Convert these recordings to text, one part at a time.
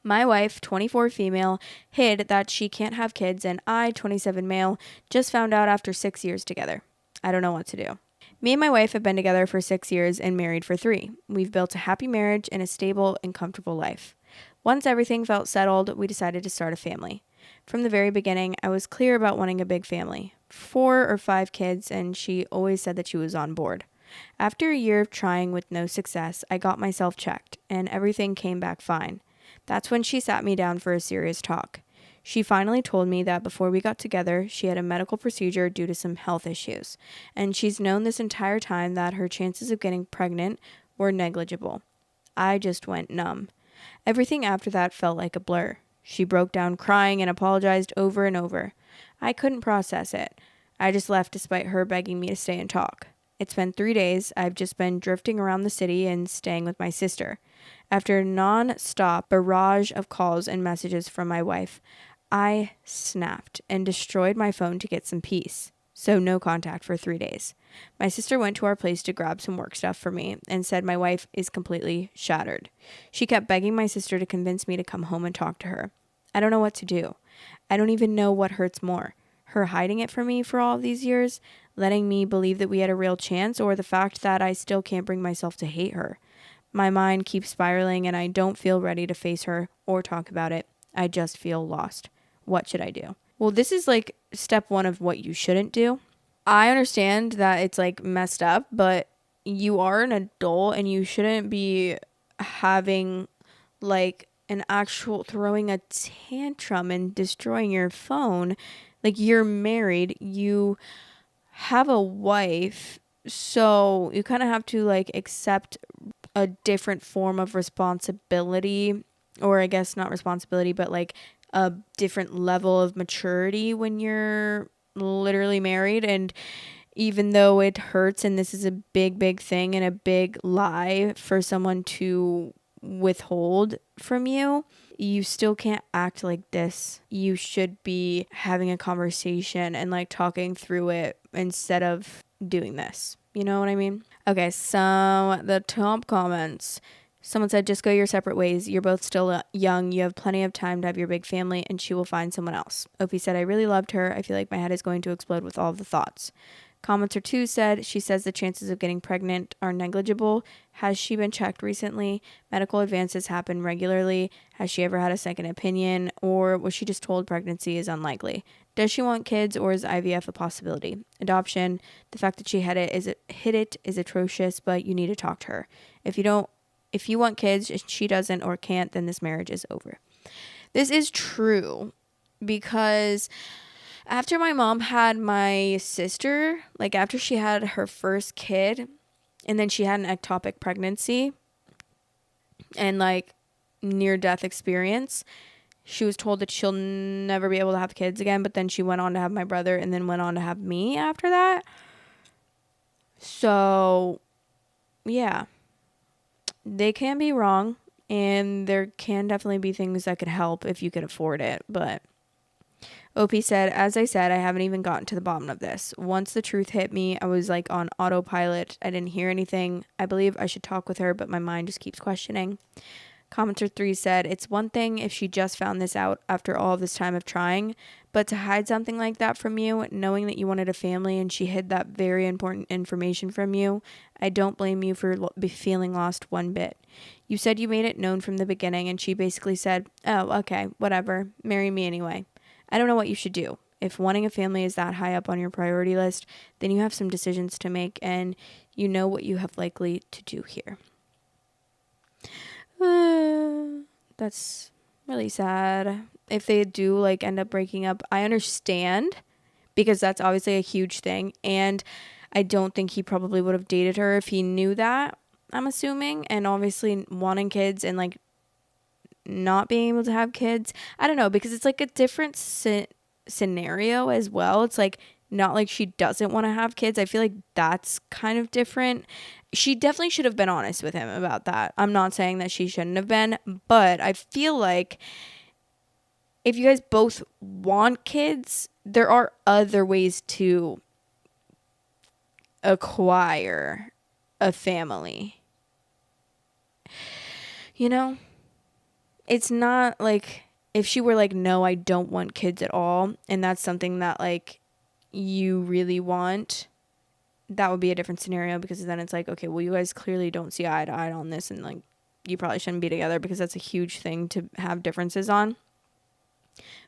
My wife, 24 female, hid that she can't have kids, and I, 27 male, just found out after 6 years together. I don't know what to do. Me and my wife have been together for 6 years and married for 3. We've built a happy marriage and a stable and comfortable life. Once everything felt settled, we decided to start a family. From the very beginning, I was clear about wanting a big family, 4 or 5 kids, and she always said that she was on board. After a year of trying with no success, I got myself checked, and everything came back fine. That's when she sat me down for a serious talk. She finally told me that before we got together, she had a medical procedure due to some health issues, and she's known this entire time that her chances of getting pregnant were negligible. I just went numb. Everything after that felt like a blur. She broke down crying and apologized over and over. I couldn't process it. I just left despite her begging me to stay and talk. It's been 3 days. I've just been drifting around the city and staying with my sister. After a non-stop barrage of calls and messages from my wife, I snapped and destroyed my phone to get some peace. So no contact for 3 days. My sister went to our place to grab some work stuff for me and said my wife is completely shattered. She kept begging my sister to convince me to come home and talk to her. I don't know what to do. I don't even know what hurts more. Her hiding it from me for all of these years, letting me believe that we had a real chance, or the fact that I still can't bring myself to hate her. My mind keeps spiraling and I don't feel ready to face her or talk about it. I just feel lost. What should I do? Well, this is like step 1 of what you shouldn't do. I understand that it's like messed up, but you are an adult and you shouldn't be having like an actual throwing a tantrum and destroying your phone. Like, you're married, you have a wife, so you kind of have to like accept a different form of responsibility, or I guess not responsibility, but like a different level of maturity when you're literally married. And even though it hurts and this is a big thing and a big lie for someone to withhold from you, you still can't act like this. You should be having a conversation and like talking through it instead of doing this. You know what I mean? Okay, so the top comments. Someone said, just go your separate ways. You're both still young. You have plenty of time to have your big family, and she will find someone else. Opie said, I really loved her. I feel like my head is going to explode with all of the thoughts. Commenter 2 said, she says the chances of getting pregnant are negligible. Has she been checked recently? Medical advances happen regularly. Has she ever had a second opinion? Or was she just told pregnancy is unlikely? Does she want kids, or is IVF a possibility? Adoption, the fact that she hid it is atrocious, but you need to talk to her. If you want kids, if she doesn't or can't, then this marriage is over. This is true, because after my mom had my sister, like after she had her first kid, and then she had an ectopic pregnancy and like near death experience, she was told that she'll never be able to have kids again, but then she went on to have my brother and then went on to have me after that. So, yeah, they can be wrong, and there can definitely be things that could help if you could afford it, but OP said, as I said, I haven't even gotten to the bottom of this. Once the truth hit me, I was like on autopilot. I didn't hear anything. I believe I should talk with her, but my mind just keeps questioning. Commenter 3 said, it's one thing if she just found this out after all this time of trying, but to hide something like that from you, knowing that you wanted a family and she hid that very important information from you, I don't blame you for feeling lost one bit. You said you made it known from the beginning, and she basically said, oh, okay, whatever, marry me anyway. I don't know what you should do. If wanting a family is that high up on your priority list, then you have some decisions to make, and you know what you have likely to do here. That's really sad. If they do like end up breaking up, I understand, because that's obviously a huge thing, and I don't think he probably would have dated her if he knew that, I'm assuming. And obviously wanting kids and like not being able to have kids, I don't know, because it's like a different scenario as well. It's like not like she doesn't want to have kids. I feel like that's kind of different. She definitely should have been honest with him about that. I'm not saying that she shouldn't have been, but I feel like if you guys both want kids, there are other ways to acquire a family. You know? it's not like if she were like, no, I don't want kids at all, and that's something that like you really want, that would be a different scenario, because then it's like, okay, well, you guys clearly don't see eye to eye on this, and like you probably shouldn't be together, because that's a huge thing to have differences on.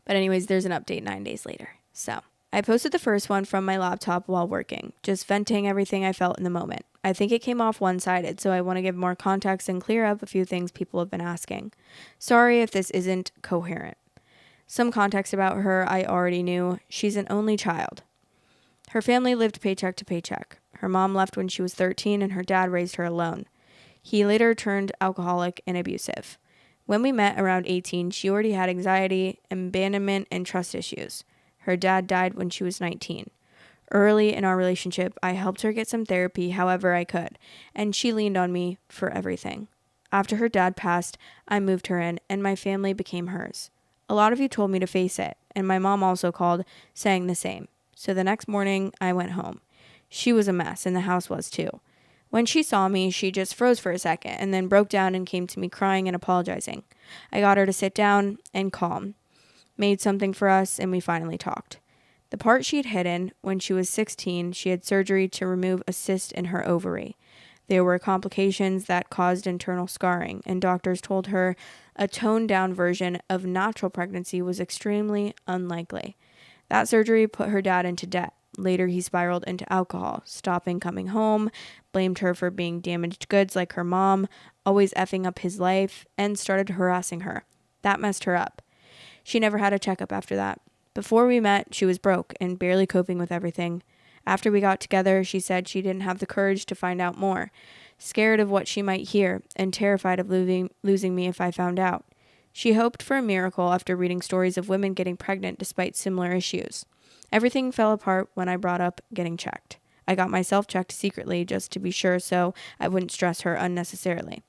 But anyways, there's an update 9 days later. So I posted the first one from my laptop while working, just venting everything I felt in the moment. I think it came off one-sided, so I want to give more context and clear up a few things people have been asking. Sorry if this isn't coherent. Some context about her I already knew. She's an only child. Her family lived paycheck to paycheck. Her mom left when she was 13 and her dad raised her alone. He later turned alcoholic and abusive. When we met around 18, she already had anxiety, abandonment, and trust issues. Her dad died when she was 19. Early in our relationship, I helped her get some therapy however I could, and she leaned on me for everything. After her dad passed, I moved her in, and my family became hers. A lot of you told me to face it, and my mom also called, saying the same. So the next morning, I went home. She was a mess, and the house was too. When she saw me, she just froze for a second and then broke down and came to me crying and apologizing. I got her to sit down and calm, made something for us, and we finally talked. The part she'd hidden, when she was 16, she had surgery to remove a cyst in her ovary. There were complications that caused internal scarring, and doctors told her a toned-down version of natural pregnancy was extremely unlikely. That surgery put her dad into debt. Later, he spiraled into alcohol, stopping coming home, blamed her for being damaged goods like her mom, always effing up his life, and started harassing her. That messed her up. She never had a checkup after that. Before we met, she was broke and barely coping with everything. After we got together, she said she didn't have the courage to find out more, scared of what she might hear, and terrified of losing me if I found out. She hoped for a miracle after reading stories of women getting pregnant despite similar issues. Everything fell apart when I brought up getting checked. I got myself checked secretly just to be sure so I wouldn't stress her unnecessarily.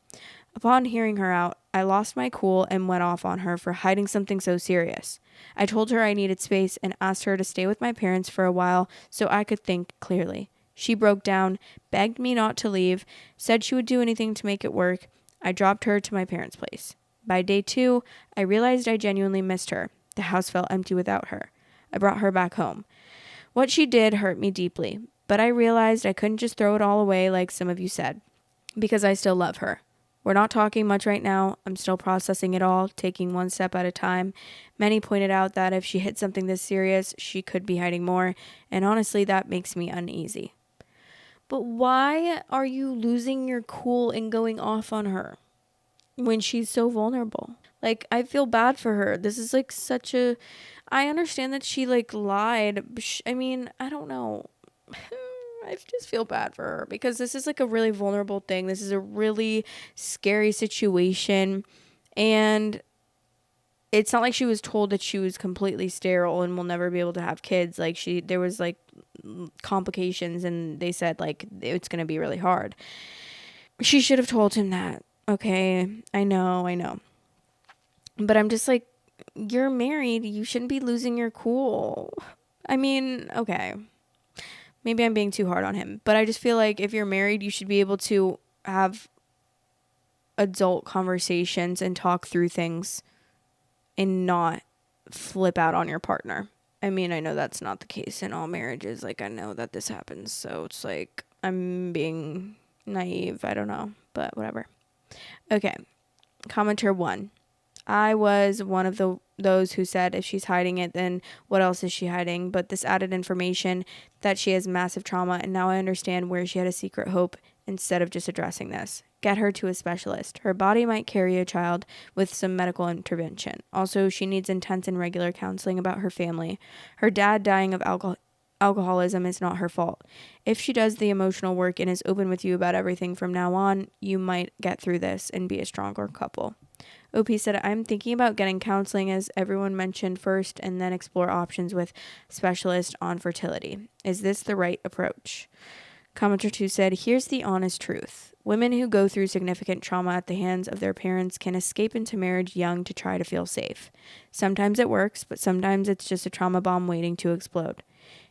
Upon hearing her out, I lost my cool and went off on her for hiding something so serious. I told her I needed space and asked her to stay with my parents for a while so I could think clearly. She broke down, begged me not to leave, said she would do anything to make it work. I dropped her to my parents' place. By day 2, I realized I genuinely missed her. The house felt empty without her. I brought her back home. What she did hurt me deeply, but I realized I couldn't just throw it all away like some of you said, because I still love her. We're not talking much right now. I'm still processing it all, taking one step at a time. Many pointed out that if she hit something this serious, she could be hiding more, and honestly, that makes me uneasy. But why are you losing your cool and going off on her when she's so vulnerable? Like, I feel bad for her. This is like such a... I understand that she like lied. I mean, I don't know. I just feel bad for her because this is like a really vulnerable thing. This is a really scary situation. And it's not like she was told that she was completely sterile and will never be able to have kids. Like there was like complications and they said like it's going to be really hard. She should have told him that. Okay. I know. But I'm just like, you're married. You shouldn't be losing your cool. I mean, okay. Maybe I'm being too hard on him. But I just feel like if you're married, you should be able to have adult conversations and talk through things and not flip out on your partner. I mean, I know that's not the case in all marriages. Like, I know that this happens. So it's like I'm being naive. I don't know. But whatever. Okay. Commenter 1. I was one of those who said if she's hiding it, then what else is she hiding? But this added information that she has massive trauma, and now I understand where she had a secret hope instead of just addressing this. Get her to a specialist. Her body might carry a child with some medical intervention. Also, she needs intense and regular counseling about her family. Her dad dying of alcoholism is not her fault. If she does the emotional work and is open with you about everything from now on, you might get through this and be a stronger couple. OP said, I'm thinking about getting counseling as everyone mentioned first and then explore options with specialists on fertility. Is this the right approach? Commenter 2 said, here's the honest truth. Women who go through significant trauma at the hands of their parents can escape into marriage young to try to feel safe. Sometimes it works, but sometimes it's just a trauma bomb waiting to explode.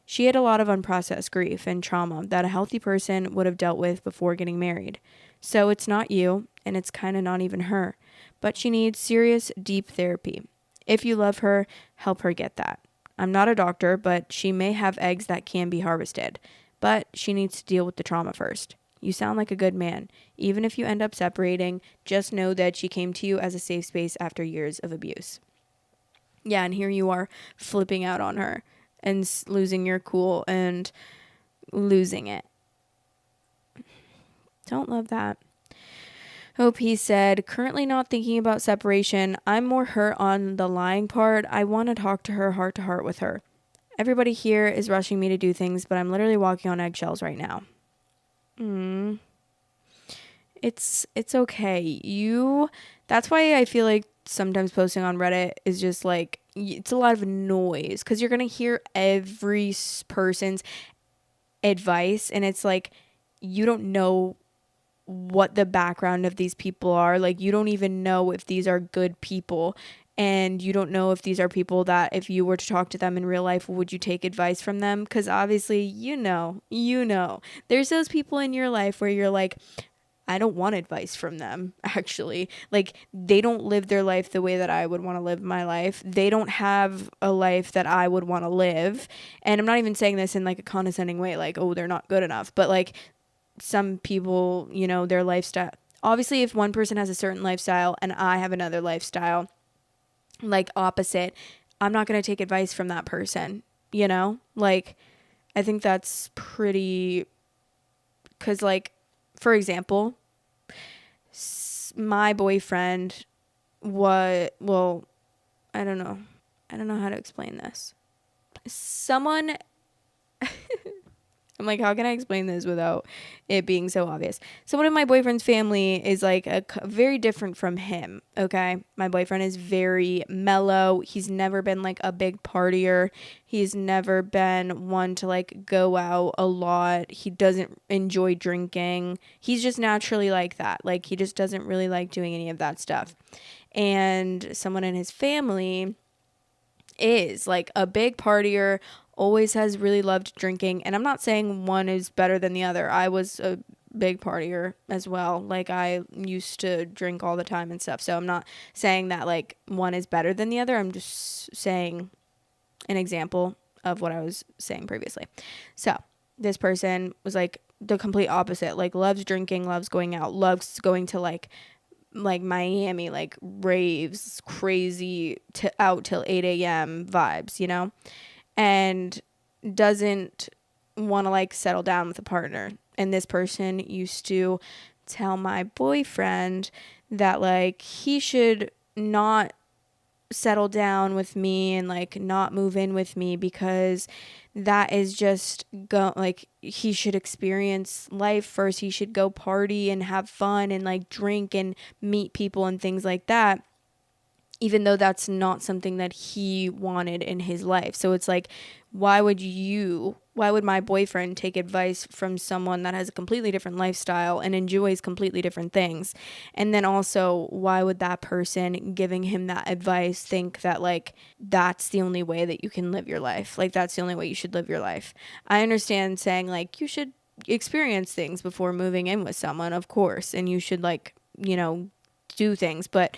She had a lot of unprocessed grief and trauma that a healthy person would have dealt with before getting married. So it's not you, and it's kind of not even her. but she needs serious, deep therapy. If you love her, help her get that. I'm not a doctor, but she may have eggs that can be harvested, but she needs to deal with the trauma first. You sound like a good man. Even if you end up separating, just know that she came to you as a safe space after years of abuse. Yeah, and here you are flipping out on her and losing your cool and losing it. Don't love that. OP said, currently not thinking about separation. I'm more hurt on the lying part. I want to talk to her heart to heart with her. Everybody here is rushing me to do things, but I'm literally walking on eggshells right now. It's okay. That's why I feel like sometimes posting on Reddit is just like, it's a lot of noise because you're going to hear every person's advice, and it's like you don't know what the background of these people are. Like, you don't even know if these are good people, and you don't know if these are people that if you were to talk to them in real life, would you take advice from them? Because obviously, there's those people in your life where you're like, I don't want advice from them, actually. Like, they don't live their life the way that I would want to live my life. They don't have a life that I would want to live. And I'm not even saying this in like a condescending way, like, oh, they're not good enough. But like, some people, their lifestyle. Obviously, if one person has a certain lifestyle and I have another lifestyle, like opposite, I'm not going to take advice from that person, Like, I think that's pretty, because, like, for example, my boyfriend I don't know. I don't know how to explain this. Someone I'm like, how can I explain this without it being so obvious? Someone in my boyfriend's family is like very different from him, okay? My boyfriend is very mellow. He's never been like a big partier. He's never been one to like go out a lot. He doesn't enjoy drinking. He's just naturally like that. Like, he just doesn't really like doing any of that stuff. And someone in his family is like a big partier, always has really loved drinking. And I'm not saying one is better than the other. I was a big partier as well. Like, I used to drink all the time and stuff. So I'm not saying that like one is better than the other. I'm just saying an example of what I was saying previously. So this person was like the complete opposite. Like, loves drinking, loves going out, loves going to like Miami, like raves, crazy out till 8 a.m. vibes, and doesn't want to like settle down with a partner. And this person used to tell my boyfriend that like he should not settle down with me and like not move in with me because that is just like, he should experience life first. He should go party and have fun and like drink and meet people and things like that, even though that's not something that he wanted in his life. So it's like, why would my boyfriend take advice from someone that has a completely different lifestyle and enjoys completely different things? And then also, why would that person giving him that advice think that like that's the only way that you can live your life? Like, that's the only way you should live your life. I understand saying like you should experience things before moving in with someone, of course, and you should like, do things, but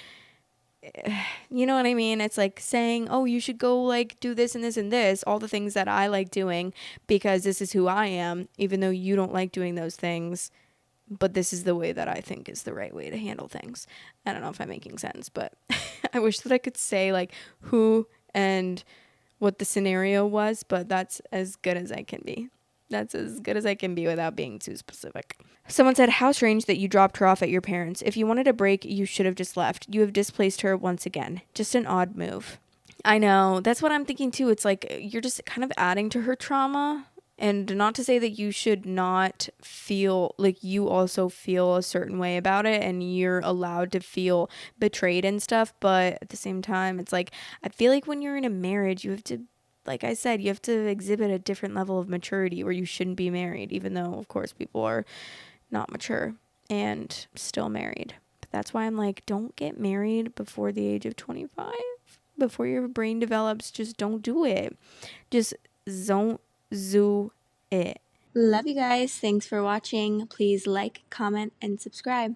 you know what I mean? It's like saying, oh, you should go like do this and this and this, all the things that I like doing because this is who I am, even though you don't like doing those things. But this is the way that I think is the right way to handle things. I don't know if I'm making sense, but I wish that I could say like who and what the scenario was, but that's as good as I can be. That's as good as I can be without being too specific. Someone said, how strange that you dropped her off at your parents'. If you wanted a break, you should have just left. You have displaced her once again. Just an odd move. I know. That's what I'm thinking too. It's like you're just kind of adding to her trauma. And not to say that you should not feel like you also feel a certain way about it and you're allowed to feel betrayed and stuff. But at the same time, it's like, I feel like when you're in a marriage, you have to, like I said, you have to exhibit a different level of maturity where you shouldn't be married, even though, of course, people are not mature and still married. But that's why I'm like, don't get married before the age of 25. Before your brain develops, just don't do it. Just don't do it. Love you guys. Thanks for watching. Please like, comment, and subscribe.